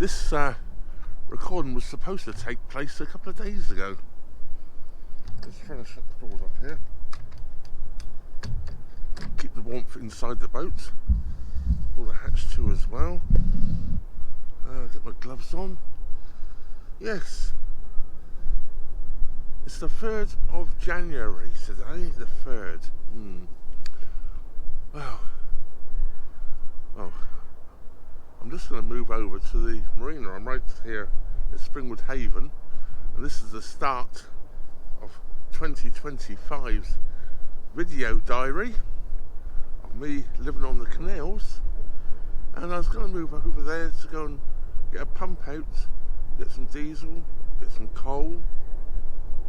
This recording was supposed to take place a couple of days ago. Just trying to shut the doors up here. Keep the warmth inside the boat. Pull the hatch to as well. Get my gloves on. Yes. It's the 3rd of January today, the 3rd. Wow. Oh. I'm just going to move over to the marina. I'm right here at Springwood Haven, and this is the start of 2025's video diary of me living on the canals. And I was going to move over there to go and get a pump out, get some diesel, get some coal,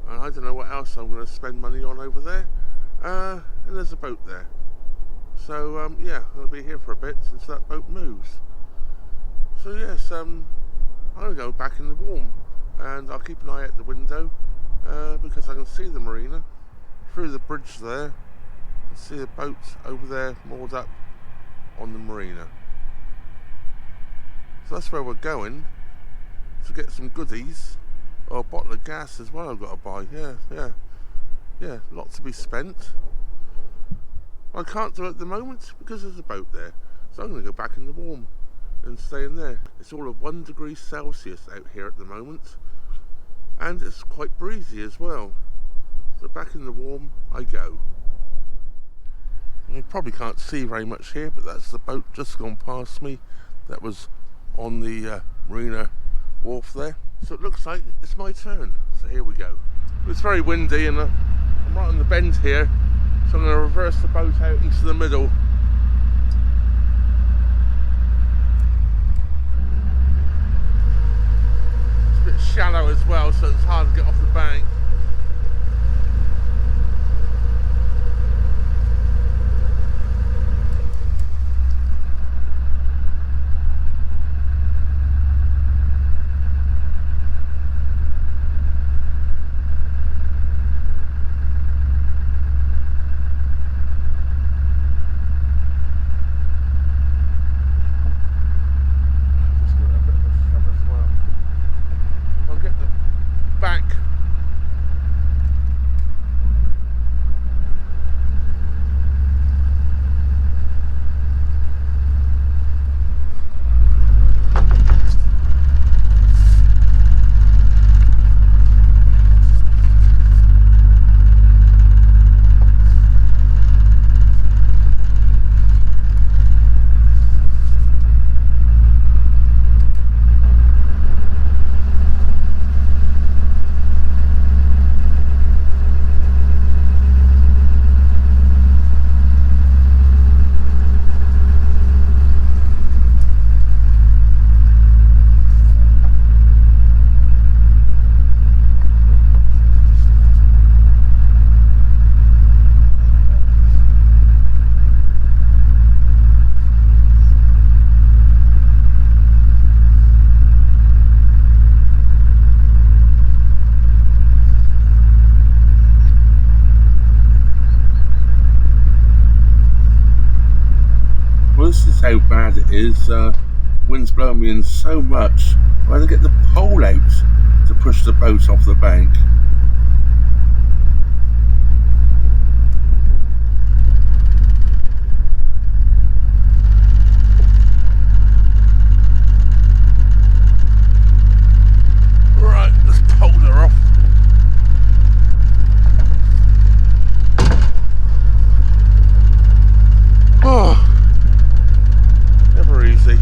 and I don't know what else I'm going to spend money on over there. And there's a boat there. So yeah, I'm going to be here for a bit since that boat moves. So yes, I'm going to go back in the warm, and I'll keep an eye out the window because I can see the marina through the bridge there, and see the boat over there moored up on the marina. So that's where we're going to get some goodies, or a bottle of gas as well I've got to buy. Yeah, lot to be spent. I can't do it at the moment because there's a boat there, so I'm going to go back in the warm and stay in there. It's all of 1 degree Celsius out here at the moment, and it's quite breezy as well. So back in the warm I go. You probably can't see very much here, but that's the boat just gone past me that was on the marina wharf there. So it looks like it's my turn, so here we go. It's very windy, and I'm right on the bend here, so I'm going to reverse the boat out into the middle. It's a bit shallow as well, so it's hard to get off the bank. This is how bad it is. Wind's blowing me in so much. I had to get the pole out to push the boat off the bank. Right, let's pole her off. Oh. Never easy.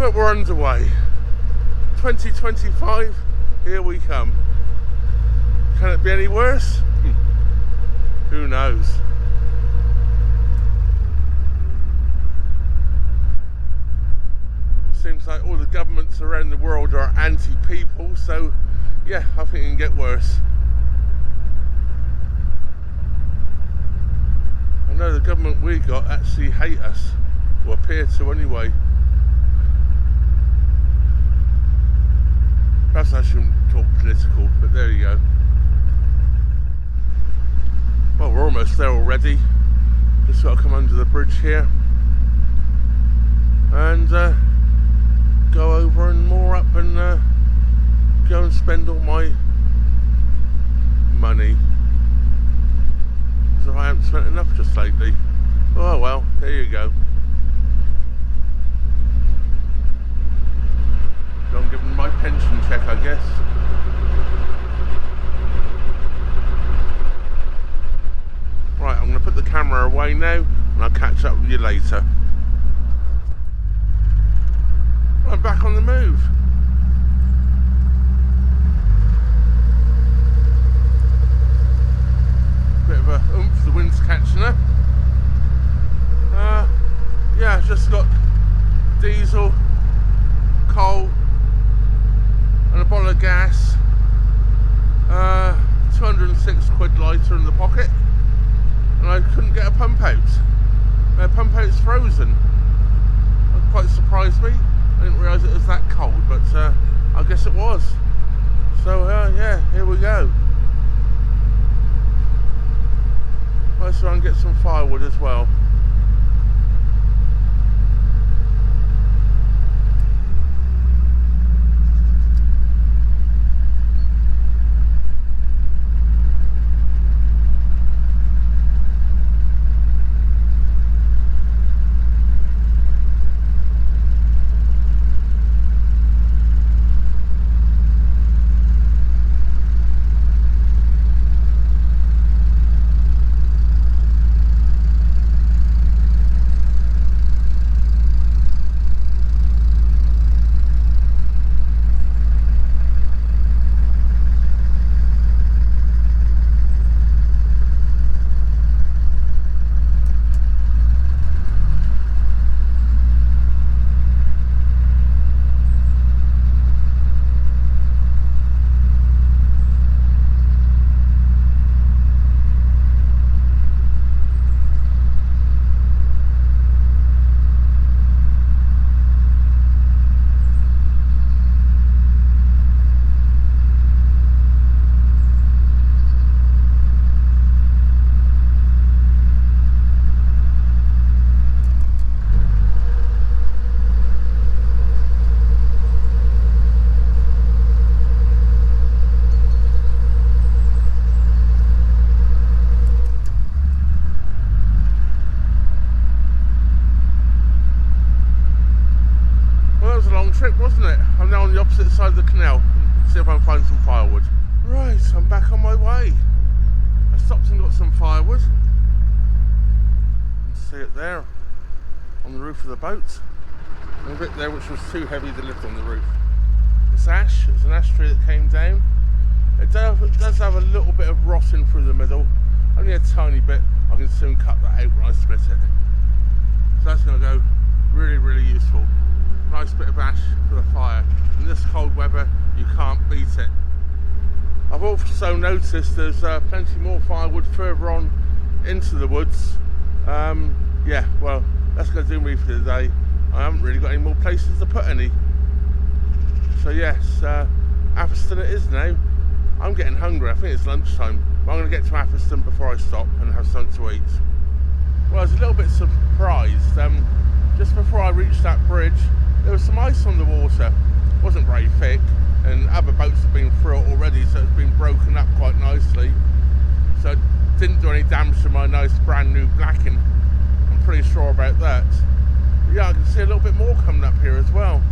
But we're underway. 2025, here we come. Can it be any worse? Who knows? Seems like all the governments around the world are anti-people, so yeah, I think it can get worse. I know the government we got actually hate us, or appear to anyway. Perhaps I shouldn't talk political, but there you go. Well, we're almost there already. Just got to come under the bridge here and go over and moor up and go and spend all my money. As if I haven't spent enough just lately. Oh well, there you go. Go and give them my pension check, I guess. Right, I'm going to put the camera away now and I'll catch up with you later. I'm back on the move. Bit of a oomph, the wind's catching her. Yeah, just got diesel, coal and a bottle of gas. 206 quid lighter in the pocket, and I couldn't get a pump out. The pump out's frozen. That quite surprised me. I didn't realise it was that cold, but I guess it was. So yeah, here we go. Let's try and get some firewood as well. Trip, wasn't it? I'm now on the opposite side of the canal. See if I can find some firewood. Right, I'm back on my way. I stopped and got some firewood. You can see it there on the roof of the boat. And a bit there which was too heavy to lift on the roof. It's ash. It's an ash tree that came down. It does have a little bit of rotting through the middle. Only a tiny bit. I can soon cut that out when I split it. So that's going to go really, really useful. Nice bit of ash for the fire. In this cold weather, you can't beat it. I've also noticed there's plenty more firewood further on into the woods. Yeah, well, that's going to do me for the day. I haven't really got any more places to put any. So yes, Atherstone it is now. I'm getting hungry. I think it's lunchtime. But I'm going to get to Atherstone before I stop and have something to eat. Well, I was a little bit surprised. Just before I reached that bridge, there was some ice on the water. It wasn't very thick, and other boats have been through it already, so it's been broken up quite nicely. So it didn't do any damage to my nice brand new blacking. I'm pretty sure about that. But yeah, I can see a little bit more coming up here as well.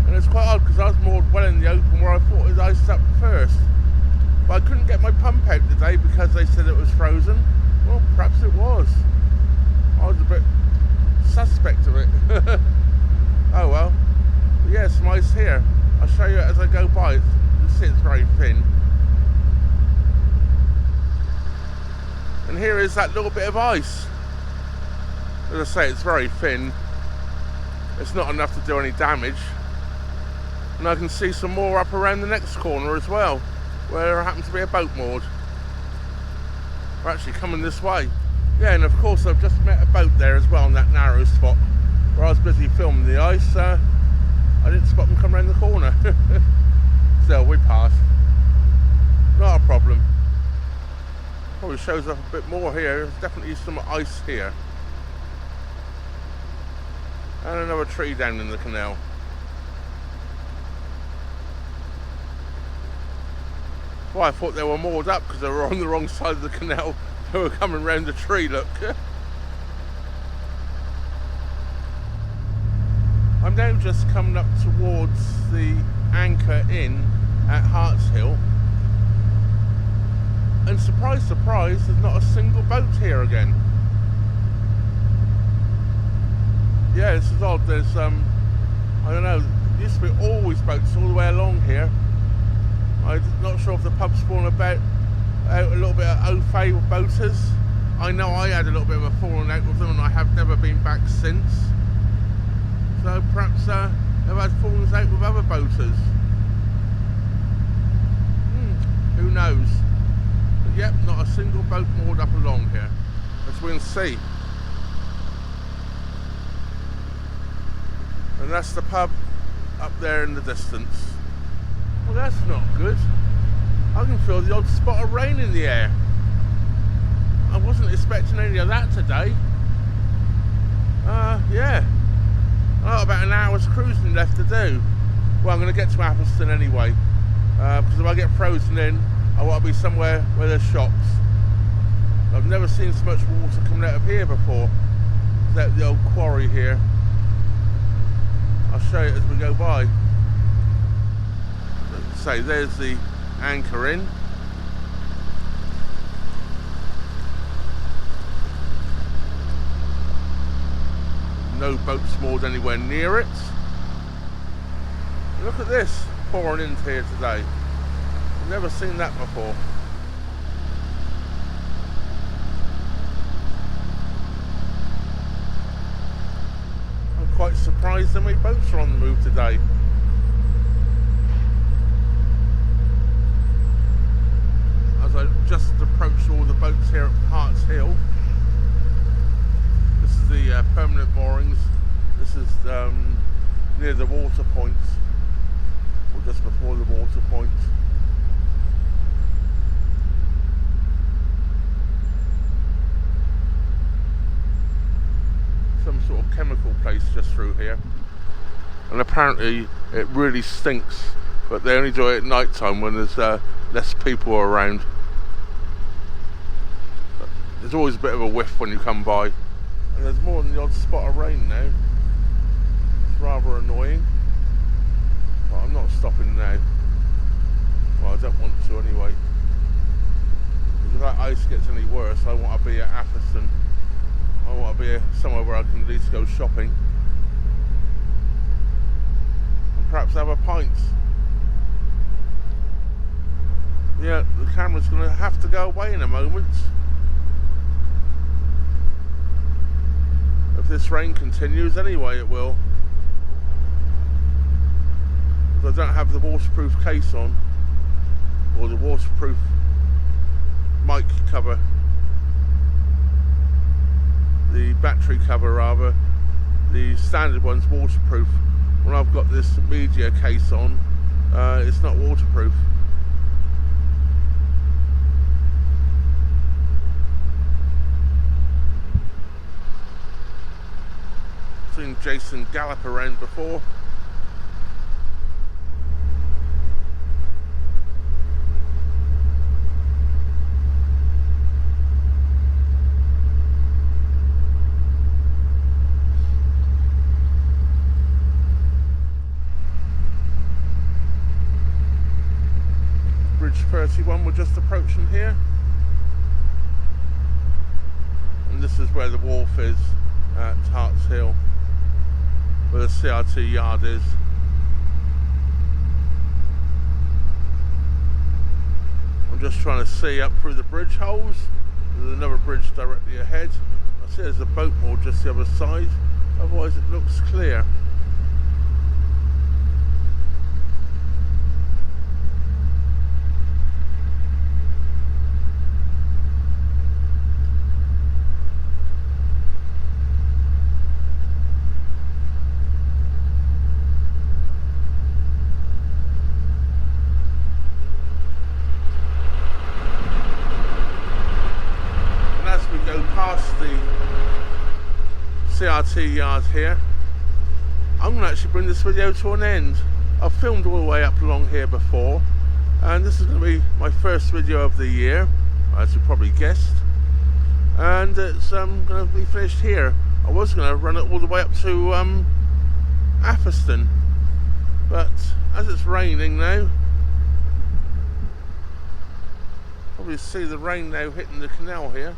And it's quite odd because I was moored well in the open where I thought it was iced up first. But I couldn't get my pump out today because they said it was frozen. Well, perhaps it was. I was a bit suspect of it. Oh well. But ice here. I'll show you as I go by. You see it's very thin. And here is that little bit of ice. As I say, it's very thin. It's not enough to do any damage. And I can see some more up around the next corner as well, where there happens to be a boat moored. We're actually coming this way. Yeah, and of course I've just met a boat there as well on that narrow spot where I was busy filming the ice. I didn't spot them come around the corner. Still, we passed. Not a problem. Probably shows up a bit more here. There's definitely some ice here. And another tree down in the canal. Well, I thought they were moored up because they were on the wrong side of the canal. They were coming round the tree, look. I'm now just coming up towards the Anchor Inn at Hartshill. And surprise, surprise, there's not a single boat here again. Yeah, this is odd. There's, I don't know, there used to be always boats all the way along here. I'm not sure if the pub's fallen out a little bit of au fait with boaters. I know I had a little bit of a falling out with them and I have never been back since. So perhaps they've had fallings out with other boaters. Who knows? But yep, not a single boat moored up along here, as we can see. And that's the pub up there in the distance. Well, that's not good. I can feel the odd spot of rain in the air. I wasn't expecting any of that today. Yeah. I've got about an hour's cruising left to do. Well, I'm going to get to Atherstone anyway. Because if I get frozen in, I want to be somewhere where there's shops. I've never seen so much water coming out of here before. It's the old quarry here. I'll show you as we go by. So there's the Anchor Inn. No boats moored anywhere near it. Look at this pouring into here today. I've never seen that before. I'm quite surprised how many boats are on the move today. As I just approached all the boats here at Hartshill. This is the permanent moorings. This is near the water point, or just before the water point. Some sort of chemical place just through here, and apparently it really stinks, but they only do it at night time when there's less people around. But there's always a bit of a whiff when you come by, and there's more than the odd spot of rain now. It's rather annoying, but I'm not stopping now. Well, I don't want to anyway, because if that ice gets any worse, I want to be at Atherstone. I want to be somewhere where I can at least go shopping and perhaps have a pint. Yeah, the camera's going to have to go away in a moment. If this rain continues, anyway it will. Because I don't have the waterproof case on, or the waterproof mic cover. The battery cover rather. The standard one's waterproof. When I've got this media case on, it's not waterproof. Seen Jason gallop around before. Bridge 31 we're just approaching here, and this is where the wharf is at Hartshill, where the CRT yard is. I'm just trying to see up through the bridge holes. There's another bridge directly ahead. I see there's a boat moored just the other side. Otherwise it looks clear. Past the CRT yard here, I'm going to actually bring this video to an end. I've filmed all the way up along here before, and this is going to be my first video of the year, as you probably guessed, and it's going to be finished here. I was going to run it all the way up to Atherstone, but as it's raining now, probably see the rain now hitting the canal here.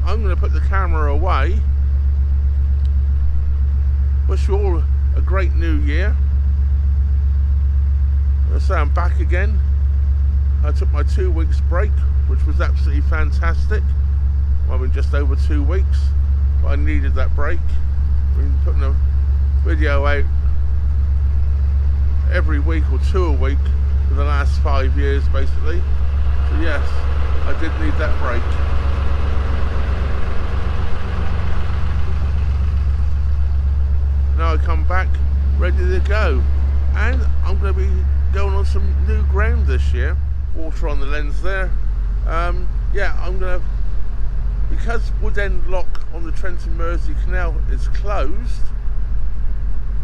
I'm going to put the camera away. Wish you all a great new year. So I'm back again. I took my 2 weeks break, which was absolutely fantastic. Well, I mean, just over 2 weeks, but I needed that break. We've been putting a video out every week or 2 a week for the last 5 years, basically. So yes, I did need that break. Now I come back ready to go, and I'm going to be going on some new ground this year. Water on the lens there. Yeah, I'm going to, because Woodend Lock on the Trenton Mersey Canal is closed,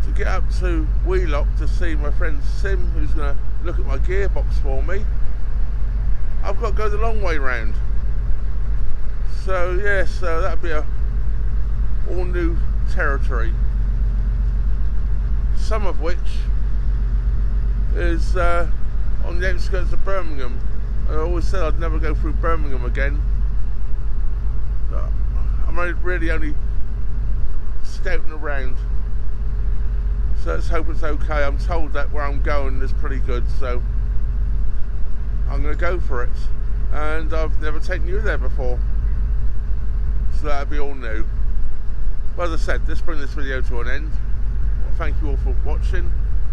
to get up to Wheelock to see my friend Sim, who's going to look at my gearbox for me, I've got to go the long way round. So yeah, so that'll be a all new territory. Some of which is on the outskirts of Birmingham. I always said I'd never go through Birmingham again. But I'm really only scouting around. So let's hope it's okay. I'm told that where I'm going is pretty good, so I'm going to go for it. And I've never taken you there before, so that'll be all new. But as I said, let's bring this video to an end. Thank you all for watching,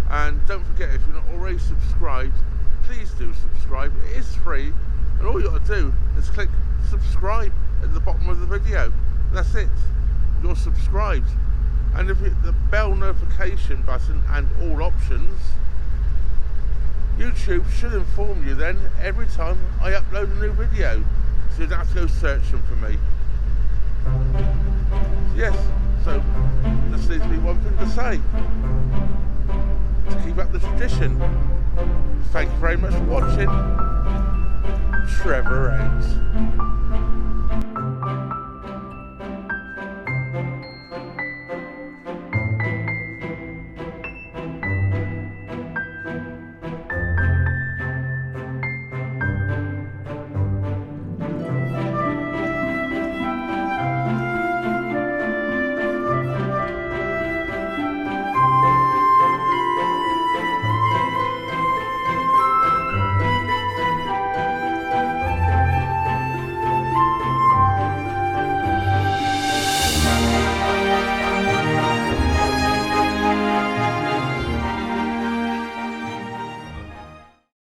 and don't forget, if you're not already subscribed, please do subscribe. It is free, and all you got to do is click subscribe at the bottom of the video. That's it, you're subscribed. And if you hit the bell notification button and all options, YouTube should inform you then every time I upload a new video, so you don't have to go searching for me. Yes, so this leaves me one thing to say: to keep up the tradition. Thank you very much for watching. Trevor out.